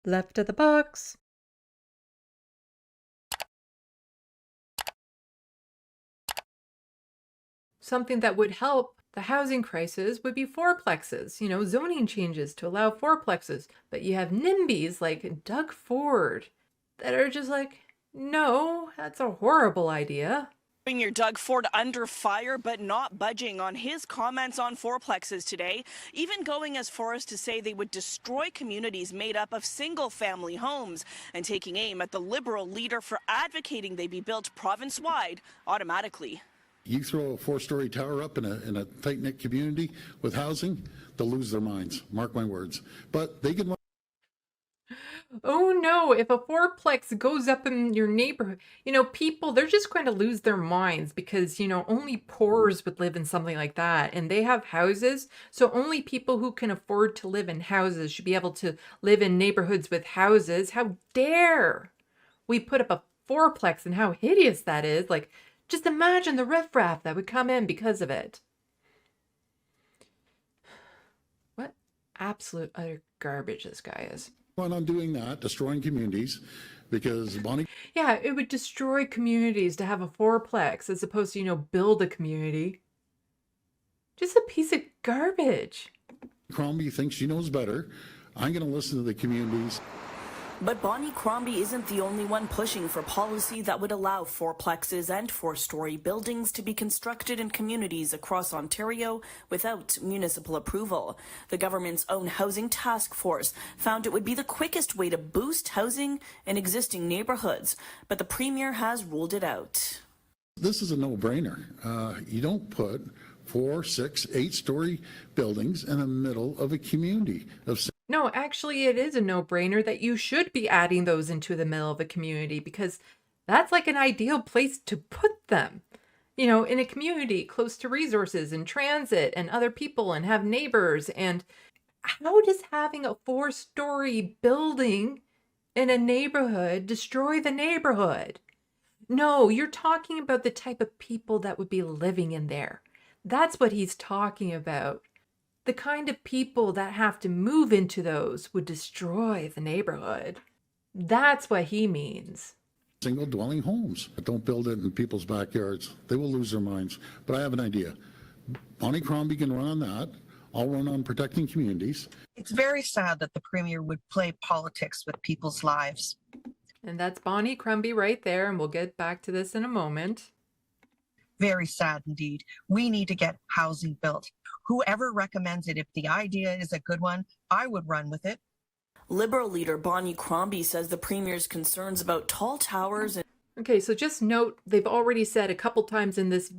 Left of the box. Something that would help the housing crisis would be fourplexes, zoning changes to allow fourplexes. But you have NIMBYs like Doug Ford that are just like, no, that's a horrible idea. Your Doug Ford under fire, but not budging on his comments on fourplexes today, even going as far as to say they would destroy communities made up of single-family homes, and taking aim at the Liberal leader for advocating they be built province-wide automatically. You throw a four-story tower up in a tight-knit community with housing, they'll lose their minds, mark my words. But they can... Oh no, if a fourplex goes up in your neighborhood, people, they're just going to lose their minds because, only poors would live in something like that. And they have houses. So only people who can afford to live in houses should be able to live in neighborhoods with houses. How dare we put up a fourplex and how hideous that is. Like, just imagine the riffraff that would come in because of it. What absolute utter garbage this guy is. On doing that, destroying communities, because Bonnie... Yeah, it would destroy communities to have a fourplex as opposed to, build a community. Just a piece of garbage. Crombie thinks she knows better. I'm going to listen to the communities. But Bonnie Crombie isn't the only one pushing for policy that would allow fourplexes and four-story buildings to be constructed in communities across Ontario without municipal approval. The government's own housing task force found it would be the quickest way to boost housing in existing neighborhoods, but the Premier has ruled it out. This is a no-brainer. You don't put 4, 6, 8-story buildings in the middle of a community of... No, actually, it is a no-brainer that you should be adding those into the middle of a community because that's like an ideal place to put them. In a community close to resources and transit and other people and have neighbors. And how does having a 4-story building in a neighborhood destroy the neighborhood? No, you're talking about the type of people that would be living in there. That's what he's talking about. The kind of people that have to move into those would destroy the neighborhood. That's what he means. Single dwelling homes. Don't build it in people's backyards. They will lose their minds. But I have an idea. Bonnie Crombie can run on that. I'll run on protecting communities. It's very sad that the Premier would play politics with people's lives. And that's Bonnie Crombie right there, and we'll get back to this in a moment. Very sad indeed. We need to get housing built. Whoever recommends it, if the idea is a good one, I would run with it. Liberal leader Bonnie Crombie says the Premier's concerns about tall towers and... Okay, so just note, they've already said a couple times in this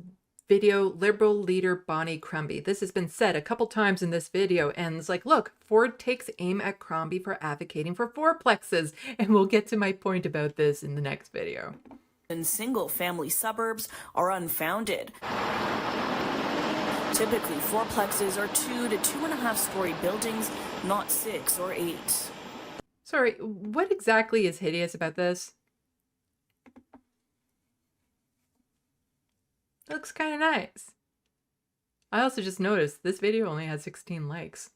video, Liberal leader Bonnie Crombie. This has been said a couple times in this video, and it's like, look, Ford takes aim at Crombie for advocating for fourplexes, and we'll get to my point about this in the next video. In single-family suburbs are unfounded. Typically, fourplexes are 2 to 2.5-story buildings, not 6 or 8. Sorry, what exactly is hideous about this? It looks kind of nice. I also just noticed this video only has 16 likes.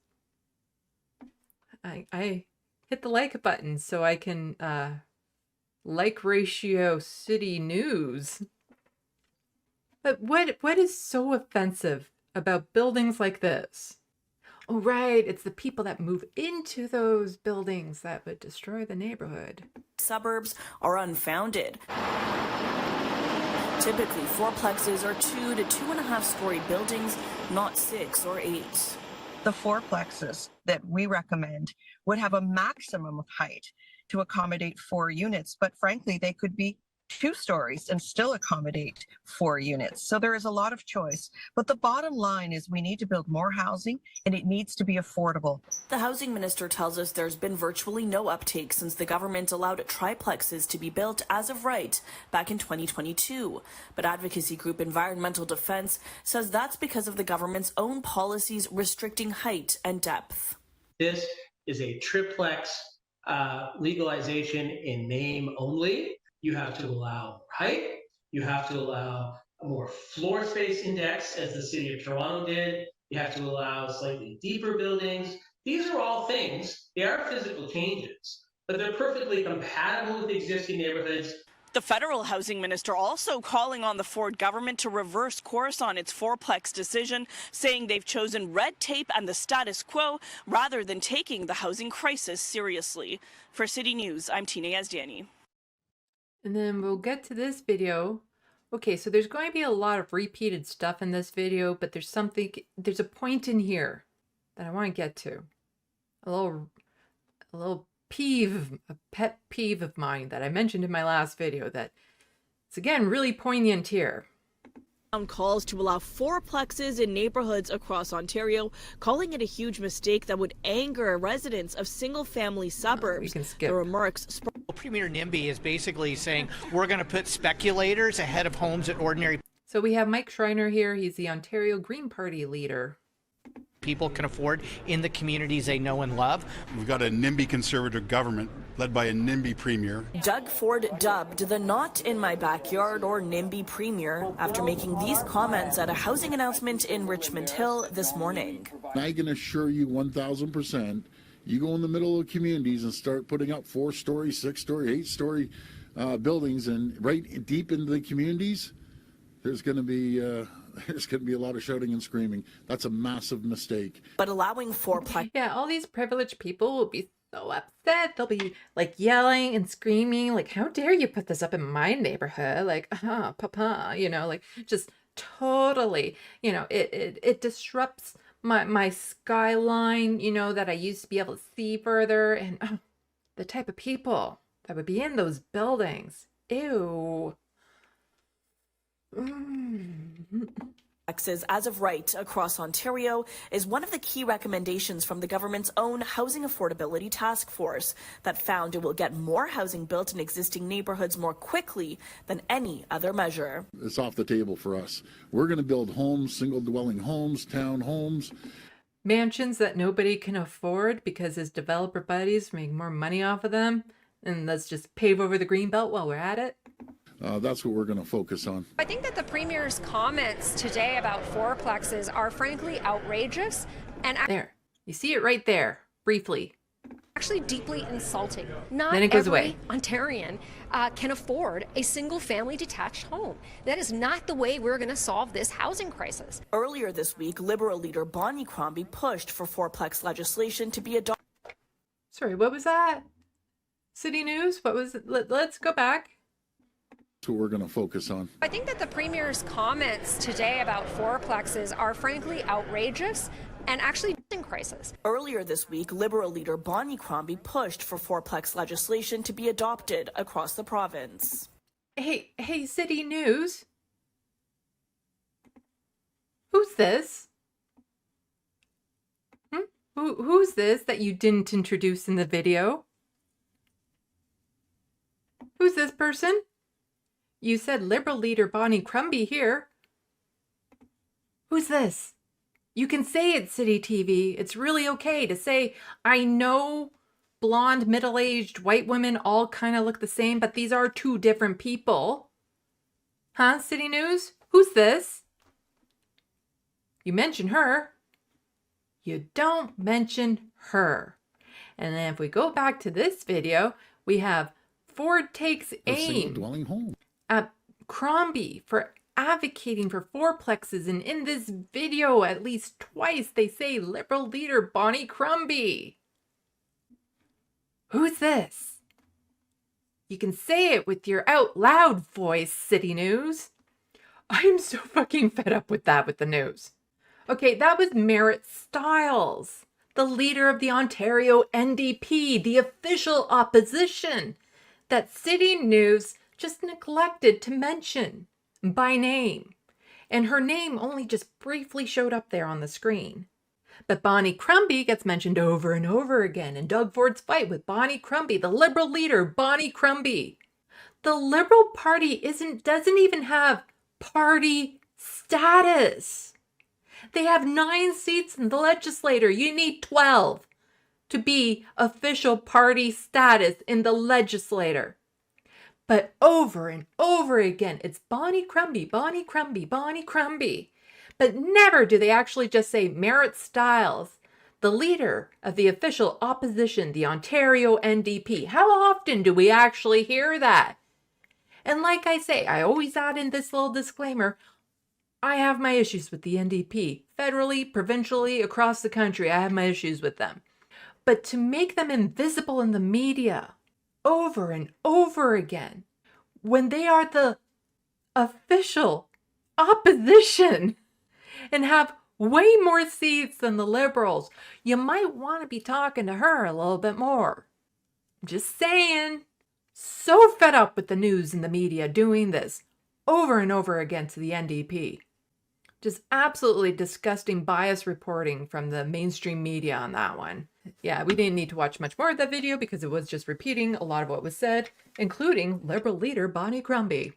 I hit the like button so I can like ratio city news. But what is so offensive about buildings like this? Oh, right, it's the people that move into those buildings that would destroy the neighborhood. Suburbs are unfounded. Typically, fourplexes are 2 to 2.5-story buildings, not 6 or 8. The fourplexes that we recommend would have a maximum of height to accommodate 4 units, but frankly, they could be 2 stories and still accommodate 4 units. So there is a lot of choice. But the bottom line is we need to build more housing and it needs to be affordable. The housing minister tells us there's been virtually no uptake since the government allowed triplexes to be built as of right back in 2022. But advocacy group Environmental Defence says that's because of the government's own policies restricting height and depth. This is a triplex legalization in name only. You have to allow height, you have to allow a more floor space index, as the city of Toronto did, you have to allow slightly deeper buildings. These are all things, they are physical changes, but they're perfectly compatible with existing neighborhoods. The federal housing minister also calling on the Ford government to reverse course on its fourplex decision, saying they've chosen red tape and the status quo rather than taking the housing crisis seriously. For City News, I'm Tina Yazdiani. And then we'll get to this video. Okay, so there's going to be a lot of repeated stuff in this video, but there's a point in here that I want to get to. A little peeve, a pet peeve of mine that I mentioned in my last video that it's again really poignant here. Calls to allow fourplexes in neighborhoods across Ontario, calling it a huge mistake that would anger residents of single-family suburbs. You can skip. The remarks Premier NIMBY is basically saying we're going to put speculators ahead of homes at ordinary So we have Mike Schreiner here. He's the Ontario Green Party leader. people can afford in the communities they know and love. We've got a NIMBY conservative government led by a NIMBY premier. Doug Ford dubbed the Not in My Backyard or NIMBY premier after making these comments at a housing announcement in Richmond Hill this morning. I can assure you 1,000%, you go in the middle of communities and start putting up 4-story, 6-story, 8-story buildings, and right deep into the communities, there's going to be a lot of shouting and screaming. That's a massive mistake. But allowing fourplex. Yeah, all these privileged people will be so upset. They'll be like yelling and screaming, like, how dare you put this up in my neighborhood? Like, papa, like just totally, it disrupts my skyline, that I used to be able to see further. And the type of people that would be in those buildings. Ew. As of right across Ontario is one of the key recommendations from the government's own Housing Affordability Task Force that found it will get more housing built in existing neighborhoods more quickly than any other measure. It's off the table for us. We're going to build homes, single dwelling homes, town homes. Mansions that nobody can afford because his developer buddies make more money off of them. And let's just pave over the greenbelt while we're at it. That's what we're going to focus on. I think that the Premier's comments today about fourplexes are frankly outrageous and There. You see it right there, briefly. actually deeply insulting. Not Then it goes every away. Ontarian can afford a single-family detached home. That is not the way we're going to solve this housing crisis. Earlier this week, Liberal leader Bonnie Crombie pushed for fourplex legislation to be adopted. Sorry, what was that? City News? What was it? Let's go back. That's what we're going to focus on. I think that the Premier's comments today about fourplexes are frankly outrageous and actually housing crisis. Earlier this week, Liberal leader Bonnie Crombie pushed for fourplex legislation to be adopted across the province. Hey, City News. Who's this? Who's this that you didn't introduce in the video? Who's this person? You said Liberal leader Bonnie Crombie here. Who's this? You can say it's City TV. It's really okay to say, I know blonde, middle-aged white women all kind of look the same, but these are two different people. Huh, City News? Who's this? You mention her. You don't mention her. And then if we go back to this video, we have Ford takes A single aim dwelling home. at Crombie for advocating for fourplexes, and in this video at least twice they say Liberal leader Bonnie Crombie. Who's this? You can say it with your out loud voice, City News. I'm so fucking fed up with that with the news. Okay, that was Merritt Stiles, the leader of the Ontario NDP, the official opposition that City News just neglected to mention by name. And her name only just briefly showed up there on the screen. But Bonnie Crombie gets mentioned over and over again in Doug Ford's fight with Bonnie Crombie, the Liberal leader, Bonnie Crombie. The Liberal Party doesn't even have party status. They have 9 seats in the legislature. You need 12 to be official party status in the legislature. But over and over again, it's Bonnie Crombie, Bonnie Crombie, Bonnie Crombie. But never do they actually just say Merritt Stiles, the leader of the official opposition, the Ontario NDP. How often do we actually hear that? And like I say, I always add in this little disclaimer, I have my issues with the NDP. Federally, provincially, across the country, I have my issues with them. But to make them invisible in the media over and over again, when they are the official opposition and have way more seats than the Liberals, you might want to be talking to her a little bit more. Just saying. So fed up with the news and the media doing this over and over again to the NDP. Just absolutely disgusting bias reporting from the mainstream media on that one. Yeah, we didn't need to watch much more of that video because it was just repeating a lot of what was said, including Liberal leader Bonnie Crombie.